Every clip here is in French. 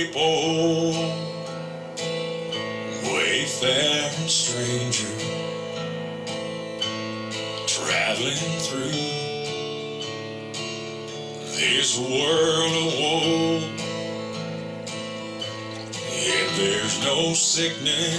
people, wayfaring stranger, traveling through this world of woe. And there's no sickness,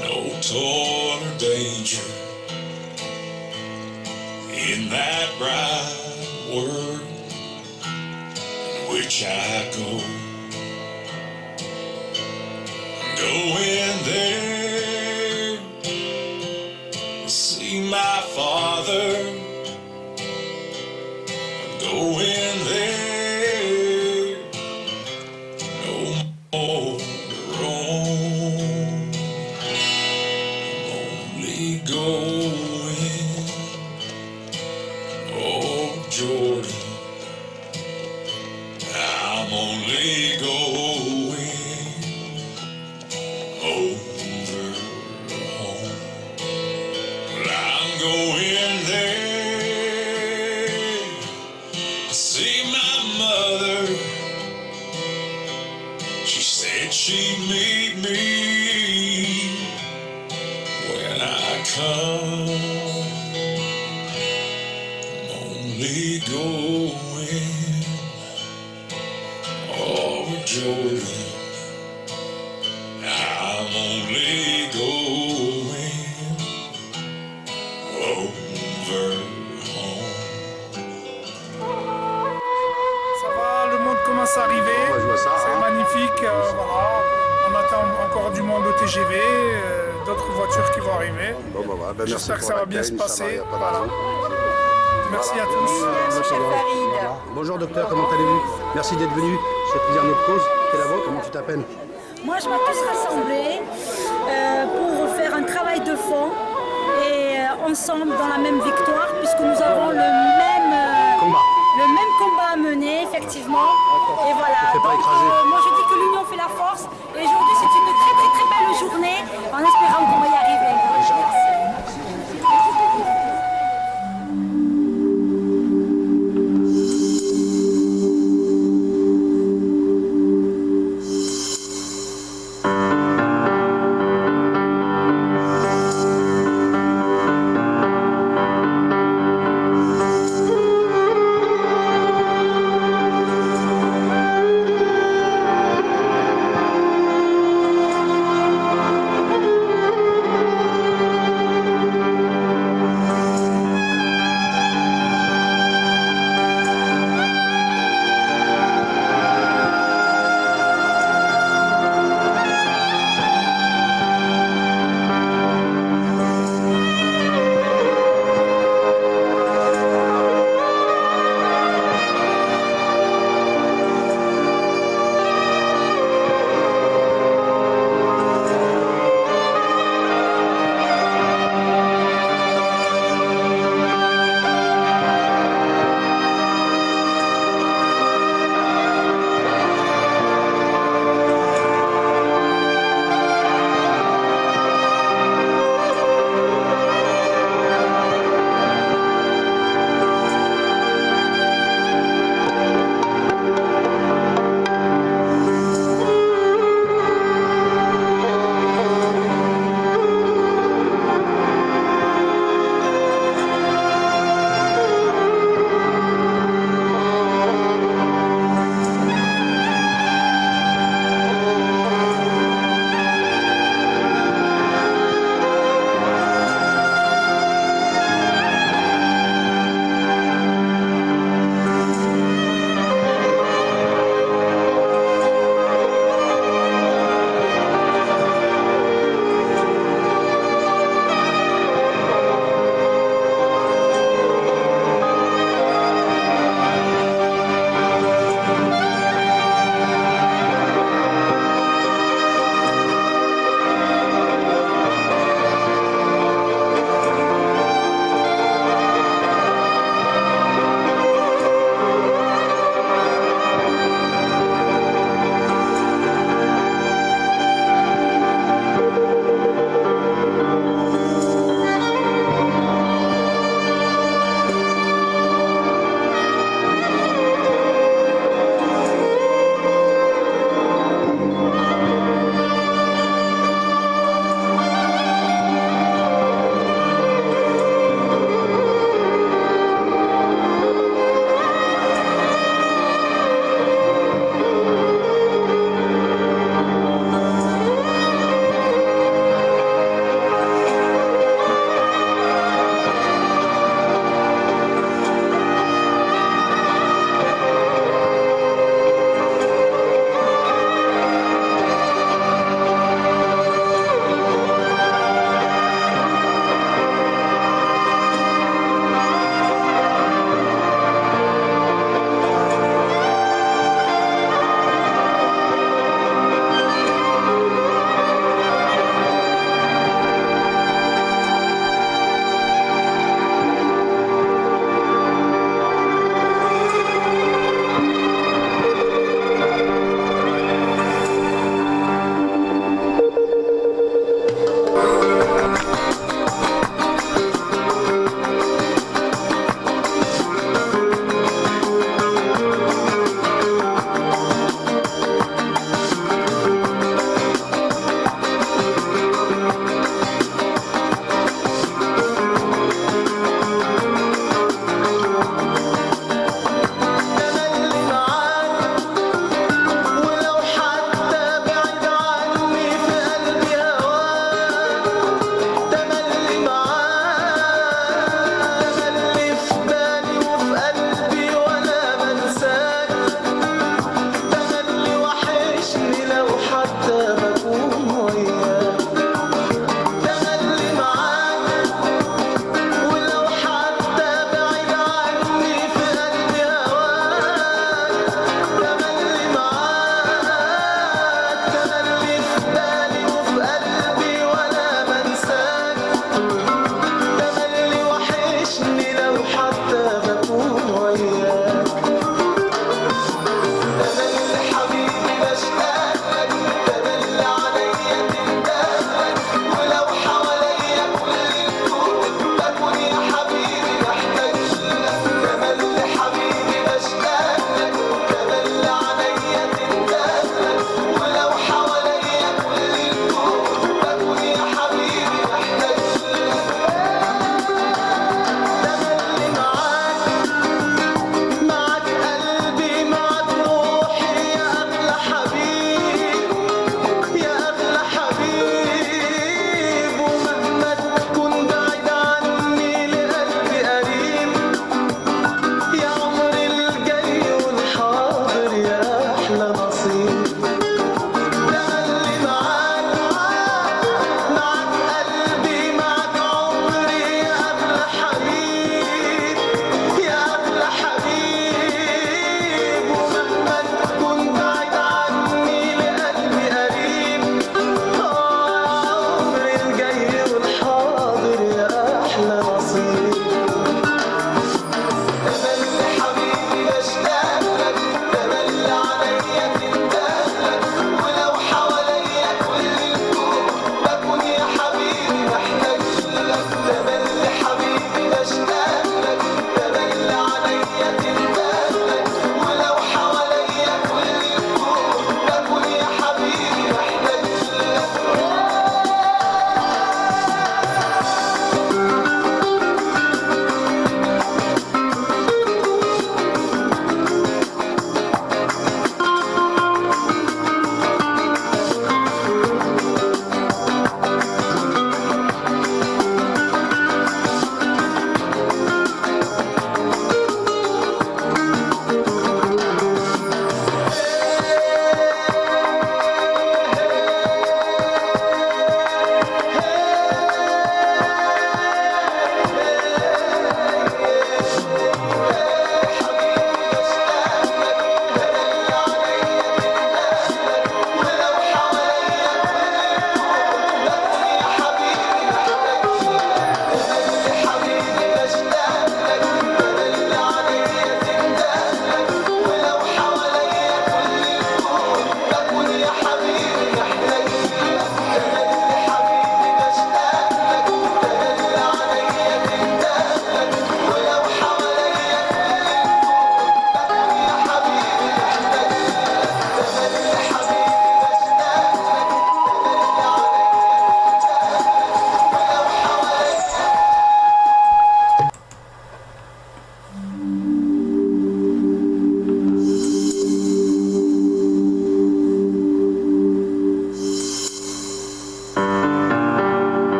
no toil or danger in that bright world in which I go. Going there to see my Father. Going there, no more to roam. I'm only going, oh Jordan, I'm only going over home. Well, I'm going there. See my mother, she said she'd meet me when I come. I'm only going, oh Jordan, I'm only going over home. Le monde commence à arriver, c'est magnifique, voilà. On attend encore du monde au TGV, d'autres voitures qui vont arriver. J'espère que ça va bien se passer. Voilà. Merci à tous. Bonjour docteur, comment allez-vous? Merci d'être venu. C'est plaisir notre cause. Quelle est la vôtre? Comment tu t'appelles? Moi je m'appelle tous rassemblés pour faire un travail de fond et ensemble dans la même victoire puisque nous avons le même combat à mener, effectivement. Et voilà, donc, moi je dis que l'union fait la force. Et aujourd'hui c'est une très belle journée en espérant qu'on va y arriver.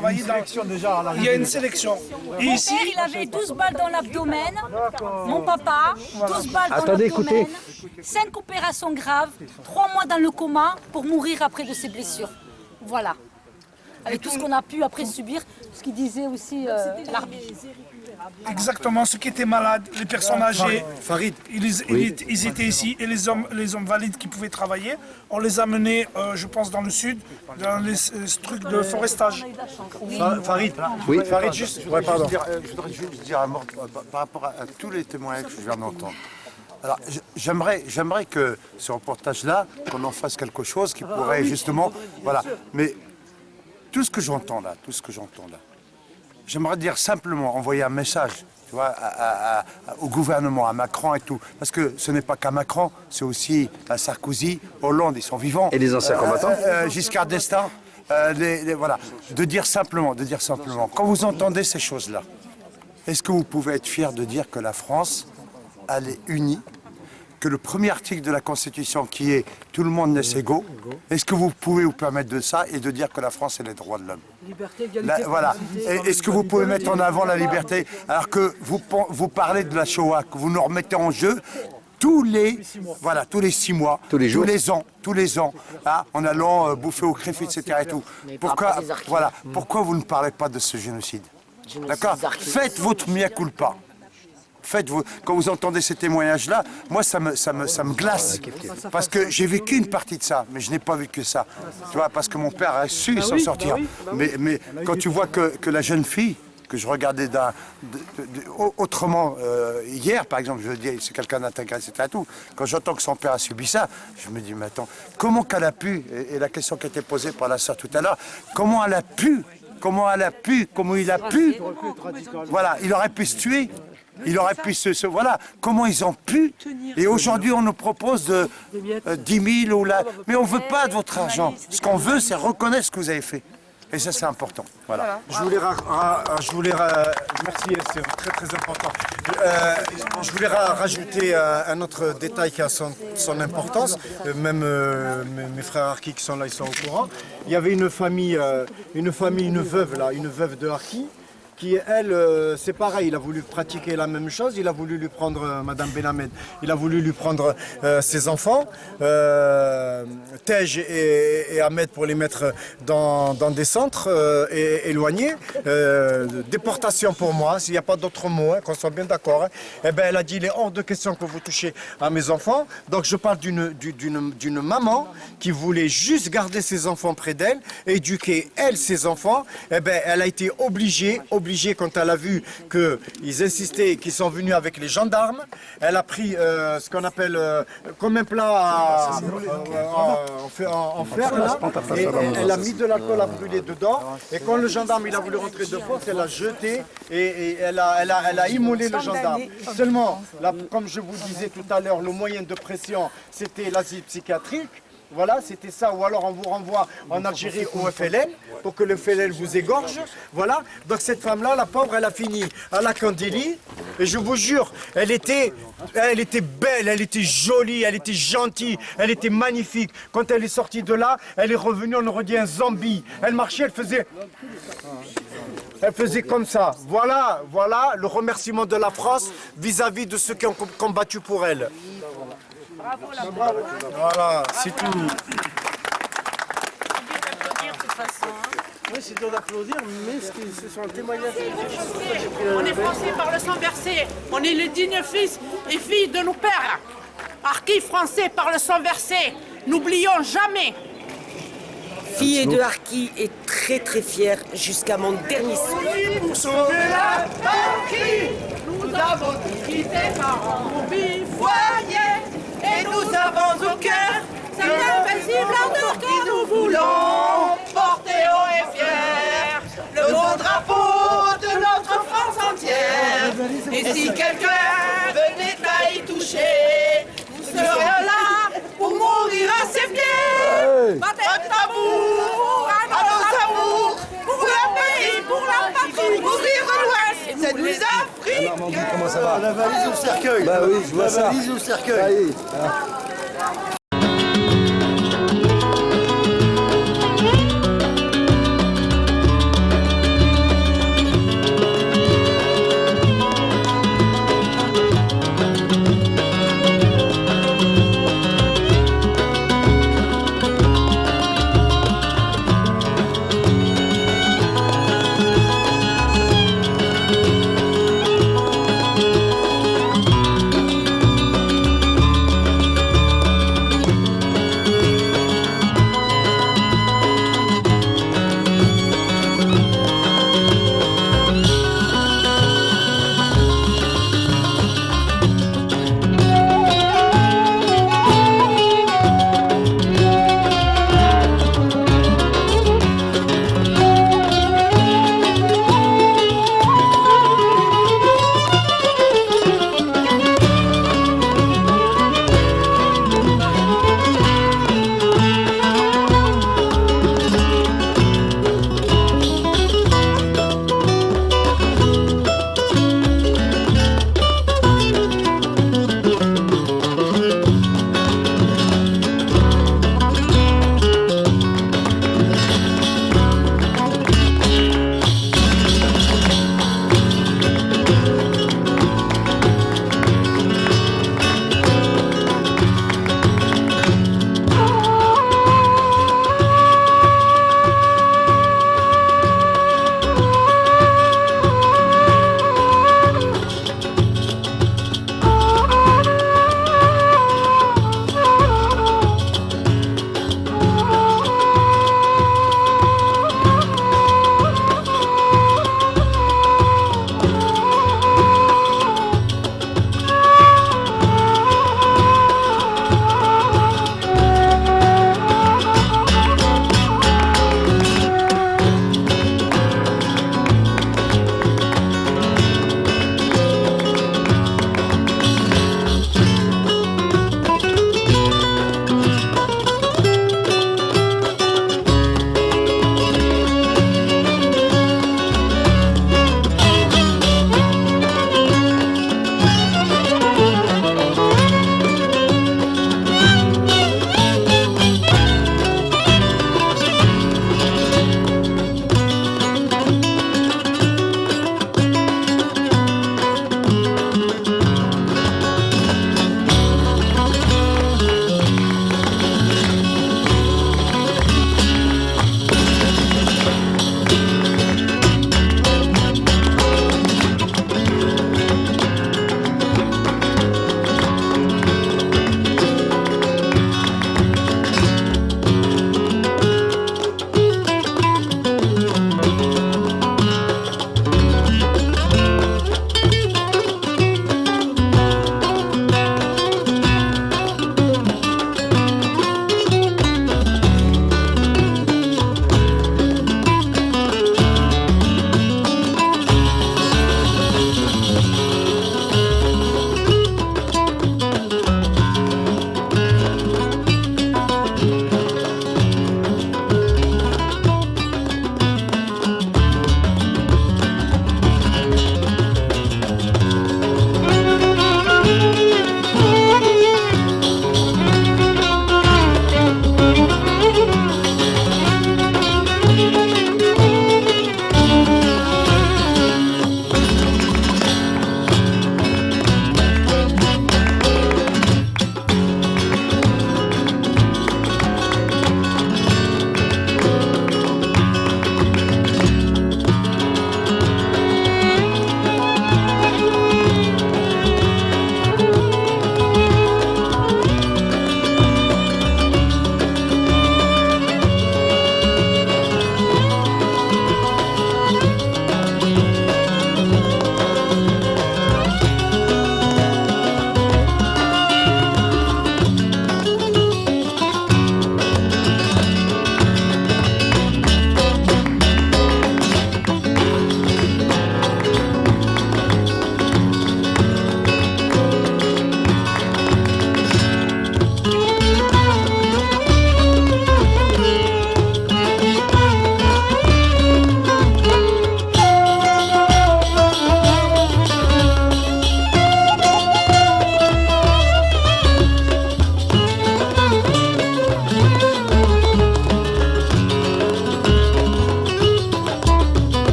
travailler dans... Il y a une sélection. Et Mon ici, père, il avait 12 balles dans l'abdomen. Mon papa, 12 balles dans Attendez, l'abdomen. écoutez. 5 opérations graves, 3 mois dans le coma pour mourir après de ses blessures. Voilà. Avec tout ce qu'on a pu après subir, ce qu'il disait aussi l'arbitre. exactement, ceux qui étaient malades, les personnes âgées, Farid, ils étaient ici. Et les hommes valides qui pouvaient travailler, on les a menés, je pense, dans le sud, dans les trucs de forestage. Farid, Oui. Farid, juste, Ouais, pardon. je voudrais juste dire un mot par rapport à tous les témoignages que je viens d'entendre. Alors, j'aimerais que ce reportage-là, qu'on en fasse quelque chose qui pourrait justement, voilà. Mais tout ce que j'entends là, j'aimerais dire simplement envoyer un message, tu vois, au gouvernement, à Macron et tout, parce que ce n'est pas qu'à Macron, c'est aussi à Sarkozy, Hollande, ils sont vivants. Et les anciens combattants Giscard d'Estaing, voilà, de dire simplement, quand vous entendez ces choses-là, est-ce que vous pouvez être fier de dire que la France, elle est unie, que le premier article de la Constitution qui est « tout le monde naît égaux », est-ce que vous pouvez vous permettre de ça et de dire que la France est les droits de l'homme? Voilà. Est-ce que vous pouvez mettre en avant la liberté alors que vous parlez de la Shoah, que vous nous remettez en jeu tous les 6 mois, Tous les jours. tous les ans, hein, en allant bouffer au CRIF, etc. Et tout. Pourquoi vous ne parlez pas de ce génocide? D'accord? Faites votre mea culpa. Quand vous entendez ces témoignages-là, moi ça me glace. Parce que j'ai vécu une partie de ça, mais je n'ai pas vécu ça. Tu vois, parce que mon père a su s'en sortir. Mais quand tu vois que la jeune fille, que je regardais autrement hier, par exemple, je veux dire, c'est quelqu'un d'intégré, etc. Tout. Quand j'entends que son père a subi ça, je me dis, mais attends, comment qu'elle a pu, et la question qui a été posée par la sœur tout à l'heure, comment il a pu, voilà, il aurait pu se tuer. Il aurait pu voilà, comment ils ont pu. Et aujourd'hui, on nous propose de 10 000 ou là. Mais on ne veut pas de votre argent. Ce qu'on veut, c'est reconnaître ce que vous avez fait. Et ça, c'est important. Voilà. Merci, c'est très très important. Je voulais rajouter un autre détail qui a son importance. Même mes frères Harki qui sont là, ils sont au courant. Il y avait une veuve de Harki, qui, elle, c'est pareil, il a voulu pratiquer la même chose, il a voulu lui prendre, Madame Benhamed, il a voulu lui prendre ses enfants, Tej et Ahmed, pour les mettre dans des centres éloignés. Déportation pour moi, s'il n'y a pas d'autre mot, hein, qu'on soit bien d'accord. Hein. Eh ben, elle a dit, il est hors de question que vous touchiez à mes enfants. Donc je parle d'une maman qui voulait juste garder ses enfants près d'elle, éduquer, elle, ses enfants. Eh ben, elle a été obligée, quand elle a vu qu'ils insistaient, qu'ils sont venus avec les gendarmes, elle a pris ce qu'on appelle comme un plat en fer, là, et elle a mis de l'alcool à brûler dedans, et quand le gendarme il a voulu rentrer de force, elle a jeté et elle a immolé le gendarme. Seulement, là, comme je vous disais tout à l'heure, le moyen de pression, c'était l'asile psychiatrique. Voilà, c'était ça, ou alors on vous renvoie en Algérie au FLN pour que le FLN vous égorge. Voilà, donc cette femme-là, la pauvre, elle a fini à la Kandili. Et je vous jure, elle était belle, elle était jolie, elle était gentille, elle était magnifique. Quand elle est sortie de là, elle est revenue, on aurait dit un zombie. Elle marchait, elle faisait comme ça. Voilà le remerciement de la France vis-à-vis de ceux qui ont combattu pour elle. Voilà, c'est tout. Oui, c'est dur d'applaudir, mais ce sont un témoignage. On est français par le sang versé. On est les dignes fils et filles de nos pères. Harki français par le sang versé. N'oublions jamais. Fille de Harki est très très fière jusqu'à mon dernier souffle. Pour sauver la patrie, nous avons quitté parents, hobby, foyer. Et nous avons au cœur cette invincible ardeur que nous voulons porter haut et fier le beau drapeau de notre France entière. Et si quelqu'un venait à y toucher, nous serions là pour mourir à ses pieds. Battez tambour à nos amours, pour le pays, pour la patrie, mourir de l'Ouest, c'est nous Africains. Comment ça va? La valise au cercueil. Bah oui, je vois ça. La valise au cercueil.